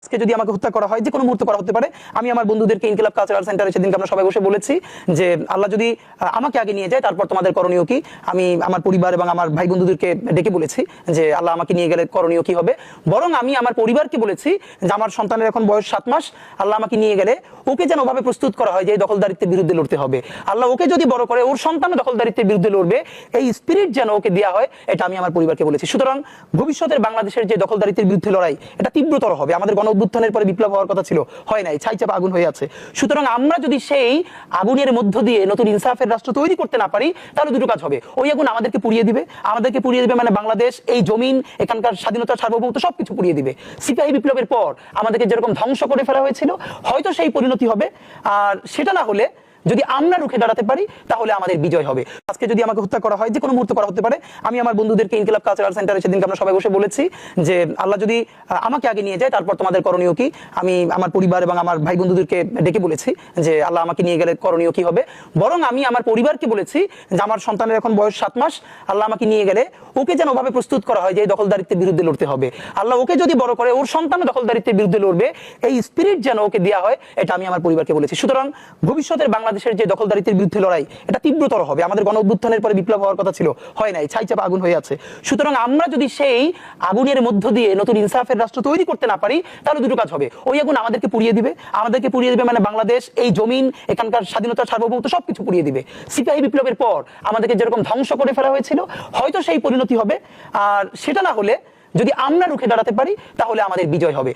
আজকে যদি আমাকে হত্যা করা হয়, যে কোনো মুহূর্তে করা হতে পারে, আমি আমার বন্ধুদেরকে ইনকিলাব কালচারাল সেন্টারে সেদিনকে আমরা সবাই বসে বলেছি যে আল্লাহ যদি আমাকে আগে নিয়ে যায় তারপর তোমাদের করণীয় কি। আমি আমার পরিবার এবং আমার ভাই বন্ধুদেরকে ডেকে বলেছি যে আল্লাহ আমাকে নিয়ে গেলে করণীয় কি হবে। বরং আমি আমার পরিবারকে বলেছি যে আমার সন্তানের এখন বয়স 7 মাস, আল্লাহ আমাকে নিয়ে গেলে ওকে যেন ওভাবে প্রস্তুত করা হয় যে এই দখলদারিত্বের বিরুদ্ধে লড়তে হবে। আল্লাহ ওকে যদি বড় করে ওর সন্তান দখলদারিত্বের বিরুদ্ধে লড়বে, এই স্পিরিট যেন ওকে দেওয়া হয়, এটা আমি আমার পরিবারকে বলেছি। সুতরাং ভবিষ্যতের বাংলাদেশের যে দখলদারিত্বের বিরুদ্ধে লড়াই, এটা তীব্রতর হবে। আমাদের গণ অভ্যুত্থানের পরে বিপ্লব হওয়ার কথা ছিল, হয় নাই, ছাইচাপা আগুন হয়ে আছে। সুতরাং আমরা যদি সেই আগুনের মধ্য দিয়ে নতুন ইনসাফের রাষ্ট্র তৈরি করতে না পারি, তাহলে দুটো কাজ হবে। ওই আগুন আমাদেরকে পুড়িয়ে দিবে, মানে বাংলাদেশ, এই জমিন, এখানকার স্বাধীনতা, সার্বভৌমত্ব সবকিছু পুড়িয়ে দিবে। সিপাহী বিপ্লবের পর আমাদেরকে যেরকম ধ্বংস করে ফেলা হয়েছিল, হয়তো সেই পরিণতি হবে। আর সেটা না হলে, যদি আমরা রুখে দাঁড়াতে পারি, তাহলে আমাদের বিজয় হবে। আজকে যদি আমাকে হত্যা করা হয়, যে কোনো মুহূর্তে করা হতে পারে, আমি আমার বন্ধুদেরকে ইনকিলাব কালচারাল সেন্টারে সেদিনকে আমরা সবাই বসে বলেছি যে আল্লাহ যদি আমাকে আগে নিয়ে যায় তারপর তোমাদের করণীয় কি। আমি আমার পরিবার এবং আমার ভাই বন্ধুদেরকে ডেকে বলেছি যে আল্লাহ আমাকে নিয়ে গেলে করণীয় কি হবে। বরং আমি আমার পরিবারকে বলেছি যে আমার সন্তানের এখন বয়স 7 মাস, আল্লাহ আমাকে নিয়ে গেলে ওকে যেন ওভাবে প্রস্তুত করা হয় যে এই দখলদারিত্বের বিরুদ্ধে লড়তে হবে। আল্লাহ ওকে যদি বড় করে ওর সন্তান দখলদারিত্বের বিরুদ্ধে লড়বে, এই স্পিরিট যেন ওকে দেওয়া হয়, এটা আমি আমার পরিবারকে বলেছি। সুতরাং ভবিষ্যতের বাংলাদেশের যে দখলদারিত্বের বিরুদ্ধে লড়াই, এটা তীব্রতর হবে। আমাদের গণ অভ্যুত্থানের পরে বিপ্লব হওয়ার কথা ছিল, হয় নাই, ছাইচাপা আগুন হয়ে আছে। সুতরাং আমরা যদি সেই আগুনের মধ্য দিয়ে নতুন ইনসাফের রাষ্ট্র তৈরি করতে না পারি, তাহলে দুটো কাজ হবে। ওই আগুন আমাদেরকে পুড়িয়ে দিবে, মানে বাংলাদেশ, এই জমিন, এখানকার স্বাধীনতা, সার্বভৌমত্ব সবকিছু পুড়িয়ে দিবে। সিপাহী বিপ্লবের পর আমাদেরকে যেরকম ধ্বংস করে ফেলা হয়েছিল, হয়তো সেই পরিণতি হবে। আর সেটা না হলে, যদি আমরা রুখে দাঁড়াতে পারি, তাহলে আমাদের বিজয় হবে।